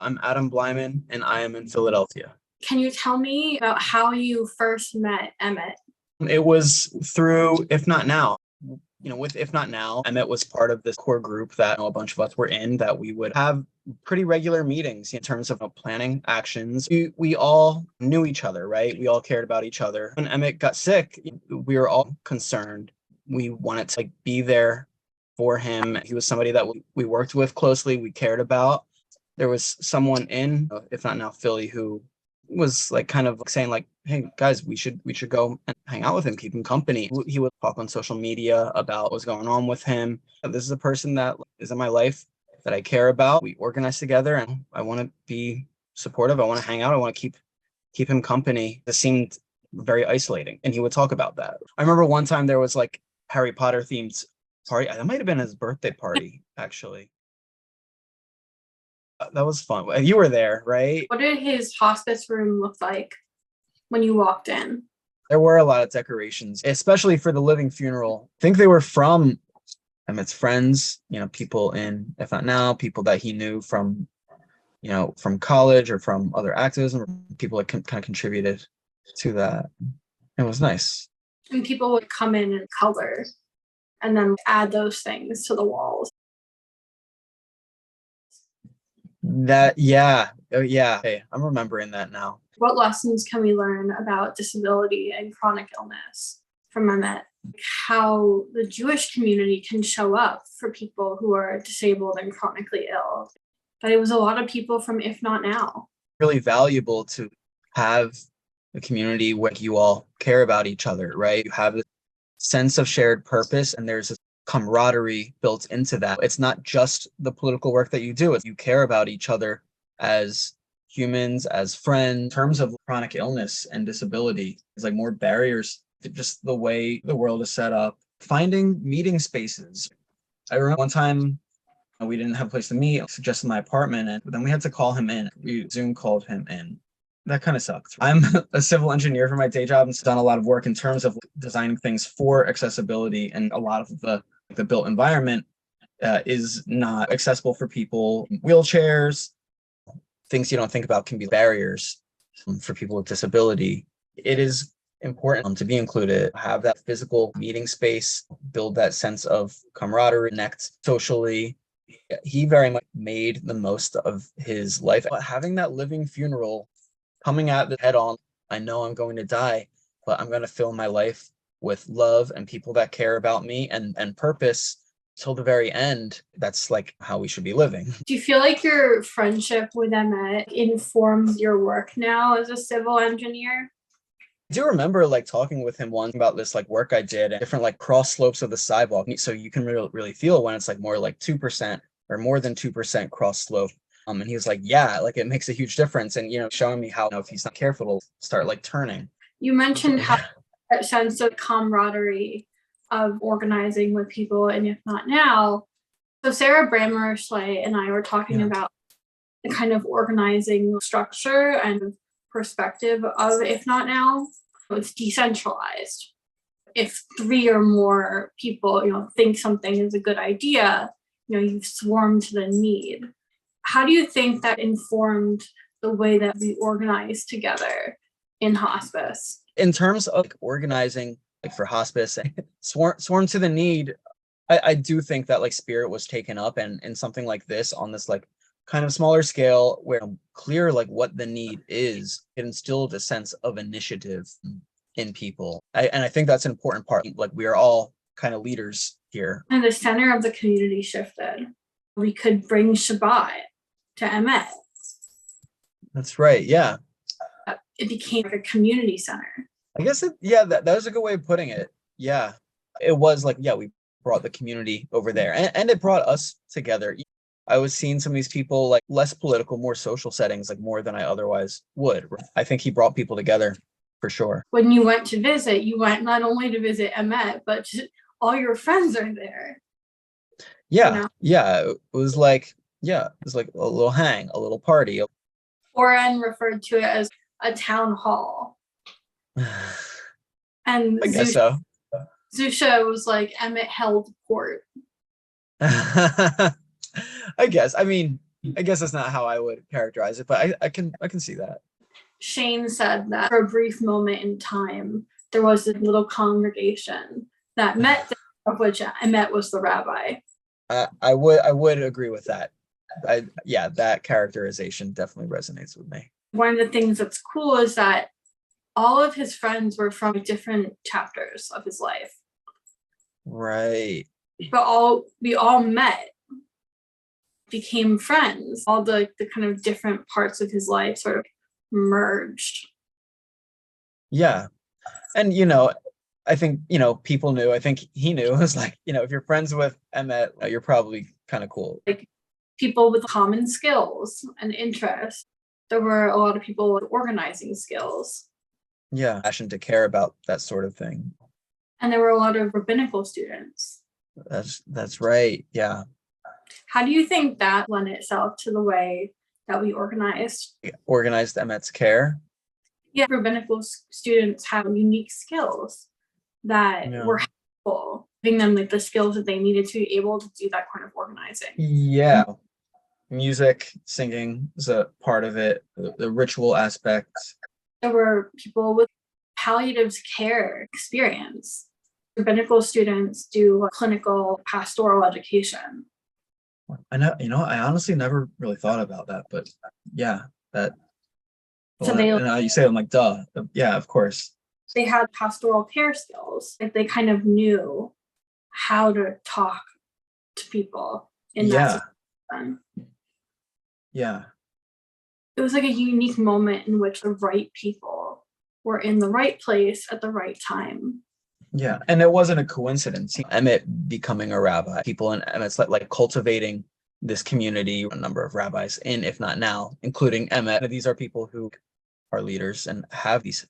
I'm Adam Bleiman, and I am in Philadelphia. Can you tell me about how you first met Emmett? It was through If Not Now. With If Not Now, Emmett was part of this core group that a bunch of us were in, that we would have pretty regular meetings in terms of planning actions. We all knew each other, right? We all cared about each other. When Emmett got sick, we were all concerned. We wanted to be there for him. He was somebody that we worked with closely, we cared about. There was someone in If Not Now Philly who was kind of saying hey guys, we should go and hang out with him, keep him company. He would talk on social media about what's going on with him. This is a person that is in my life that I care about. We organize together and I want to be supportive. I want to hang out. I want to keep him company. This seemed very isolating, and he would talk about that. I remember one time there was Harry Potter themed party. That might have been his birthday party, actually. That was fun. You were there, right? What did his hospice room look like when you walked in? There were a lot of decorations, especially for the living funeral. I think they were from Emmett's friends, people in If Not Now, people that he knew from college or from other activism, people that kind of contributed to that. It was nice. And people would come in and color and then add those things to the walls. Oh yeah. Hey, I'm remembering that now. What lessons can we learn about disability and chronic illness from Emmett? How the Jewish community can show up for people who are disabled and chronically ill. But it was a lot of people from If Not Now. Really valuable to have a community where you all care about each other, right? You have a sense of shared purpose, and there's a camaraderie built into that. It's not just the political work that you do. It's you care about each other as humans, as friends. In terms of chronic illness and disability, there's more barriers to just the way the world is set up. Finding meeting spaces. I remember one time we didn't have a place to meet. I suggested my apartment, and then we had to call him in. We Zoom called him in. That kind of sucked. I'm a civil engineer for my day job and done a lot of work in terms of designing things for accessibility, and a lot of the built environment is not accessible for people. Wheelchairs, things you don't think about can be barriers for people with disability. It is important to be included, have that physical meeting space, build that sense of camaraderie, connect socially. He very much made the most of his life. Having that living funeral, coming at it head on, I know I'm going to die, but I'm going to fill my life with love and people that care about me and purpose till the very end. That's how we should be living. Do you feel like your friendship with Emmett informs your work now as a civil engineer? I do remember talking with him once about this work I did, and different cross slopes of the sidewalk, so you can really feel when it's more 2% or more than 2% cross slope. And he was yeah, it makes a huge difference, and showing me how if he's not careful, it'll start turning. You mentioned how that sense of camaraderie of organizing with people, and If Not Now. So Sarah Brammer-Schley and I were talking about the kind of organizing structure and perspective of If Not Now. It's decentralized. If 3 or more people, think something is a good idea, you swarm to the need. How do you think that informed the way that we organize together in hospice? In terms of organizing for hospice, swarm to the need, I do think that Spirit was taken up, and in something like this, on this kind of smaller scale, where clear what the need is, it instilled a sense of initiative in people. And I think that's an important part. We are all kind of leaders here. And the center of the community shifted. We could bring Shabbat to Emmett. That's right. Yeah. It became a community center. I guess that was a good way of putting it. Yeah. It was we brought the community over there, and it brought us together. I was seeing some of these people less political, more social settings, more than I otherwise would. I think he brought people together for sure. When you went to visit, you went not only to visit Emmett, but all your friends are there. Yeah. Yeah. It was a little hang, a little party. Oren referred to it as a town hall. And I guess so. Zusha was Emmett held court. I guess. I mean, I guess that's not how I would characterize it, but I can see that. Shane said that for a brief moment in time, there was a little congregation that met there, of which Emmett was the rabbi. I would agree with that. Yeah, that characterization definitely resonates with me. One of the things that's cool is that all of his friends were from different chapters of his life. Right. But we all met, became friends. All the kind of different parts of his life sort of merged. Yeah. And I think, people knew, I think he knew. It was like, if you're friends with Emmett, you're probably kind of cool. Like people with common skills and interests. There were a lot of people with organizing skills. Yeah. Passion to care about that sort of thing. And there were a lot of rabbinical students. That's right. Yeah. How do you think that lent itself to the way that we organized? Organized Emmett's care. Yeah, rabbinical students have unique skills that were helpful, giving them like the skills that they needed to be able to do that kind of organizing. Yeah. Music, singing is a part of it, the ritual aspects. There were people with palliative care experience. Rabbinical students do clinical pastoral education. I know, I honestly never really thought about that, but yeah, that. So you say, I'm like, duh. Yeah, of course. They had pastoral care skills. Like they kind of knew how to talk to people in that situation. Yeah. It was like a unique moment in which the right people were in the right place at the right time. Yeah. And it wasn't a coincidence. Emmett becoming a rabbi, people in Emmett's like cultivating this community, a number of rabbis in, if not now, including Emmett. These are people who are leaders and have these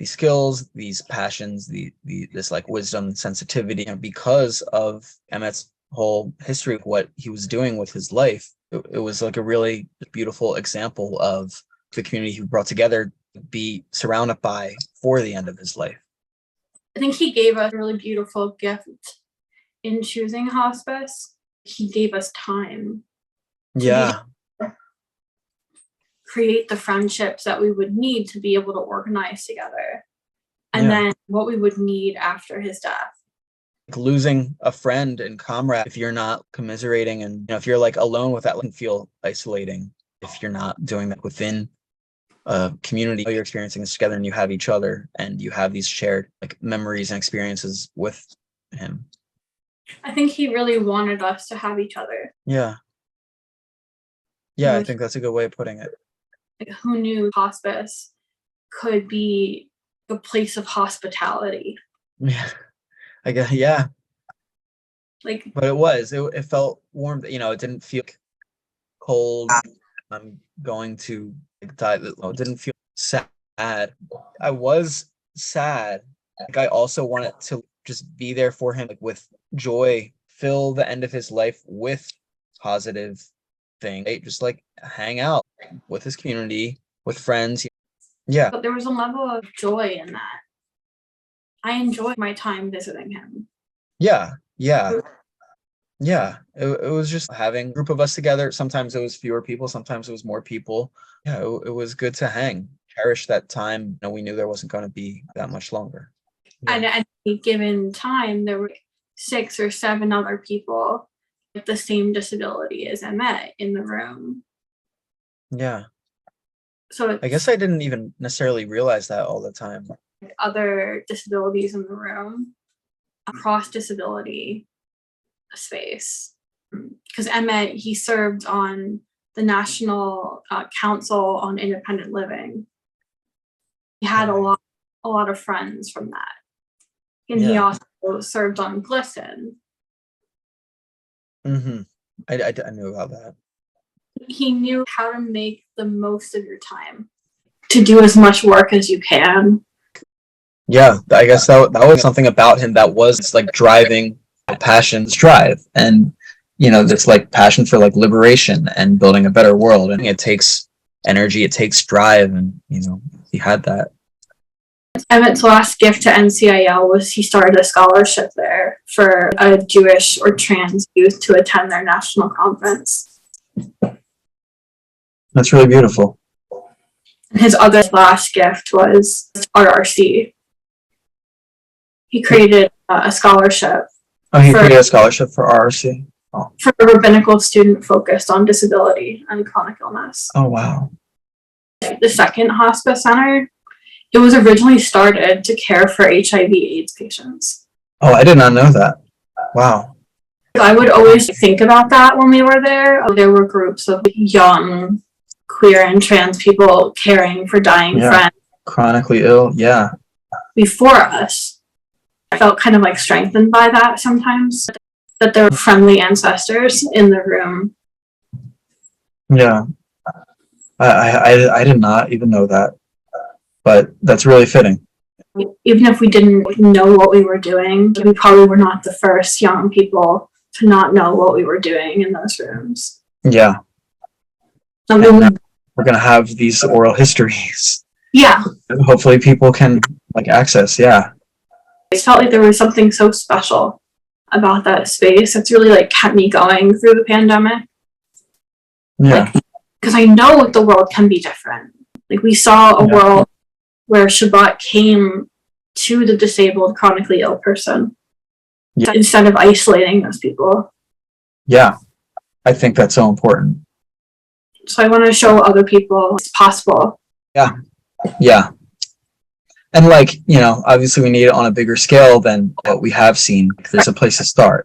skills, these passions, this like wisdom, sensitivity, and because of Emmett's whole history of what he was doing with his life, it was like a really beautiful example of the community he brought together to be surrounded by for the end of his life. I think he gave us a really beautiful gift in choosing hospice. He gave us time. Yeah. Create the friendships that we would need to be able to organize together. And then what we would need after his death. Losing a friend and comrade, if you're not commiserating and if you're like alone with that, it can feel isolating if you're not doing that within a community. You're experiencing this together and you have each other and you have these shared like memories and experiences with him. I think he really wanted us to have each other. Yeah, I think that's a good way of putting it. Like, who knew hospice could be a place of hospitality? Yeah, I guess. Yeah, like, but it felt warm. It didn't feel cold. I'm going to die. It didn't feel sad. I was sad. Like I also wanted to just be there for him, like with joy, fill the end of his life with positive things, right? Just like hang out with his community, with friends. Yeah. But there was a level of joy in that. I enjoyed my time visiting him. Yeah. It was just having a group of us together. Sometimes it was fewer people, sometimes it was more people. Yeah, it was good to hang, cherish that time. We knew there wasn't going to be that much longer. Yeah. And at any given time, there were 6 or 7 other people with the same disability as Emmett in the room. Yeah. So I guess I didn't even necessarily realize that all the time. Other disabilities in the room, across disability space. Because Emmett, he served on the National Council on Independent Living. He had a lot of friends from that. And he also served on GLSEN. Mm-hmm. I knew about that. He knew how to make the most of your time, to do as much work as you can. Yeah, I guess that was something about him that was like driving passion's drive, and this like passion for like liberation and building a better world. And it takes energy, it takes drive, and he had that. Emmett's last gift to NCIL was he started a scholarship there for a Jewish or trans youth to attend their national conference. That's really beautiful. And his other last gift was RRC. He created a scholarship. Oh, he created a scholarship for RRC. Oh. For a rabbinical student focused on disability and chronic illness. Oh, wow. The second hospice center, it was originally started to care for HIV/AIDS patients. Oh, I did not know that. Wow. I would always think about that when we were there. There were groups of young queer and trans people caring for dying friends. Chronically ill, yeah. Before us. I felt kind of like strengthened by that sometimes, that there were friendly ancestors in the room. Yeah. I did not even know that, but that's really fitting. Even if we didn't know what we were doing, we probably were not the first young people to not know what we were doing in those rooms. Yeah. And we're going to have these oral histories. Yeah. Hopefully people can like access. Yeah. I felt like there was something so special about that space that's really like kept me going through the pandemic. Yeah. Because I know the world can be different. Like we saw a world where Shabbat came to the disabled, chronically ill person instead of isolating those people. Yeah. I think that's so important. So I want to show other people it's possible. Yeah. Yeah. And like, you know, obviously we need it on a bigger scale than what we have seen. There's a place to start.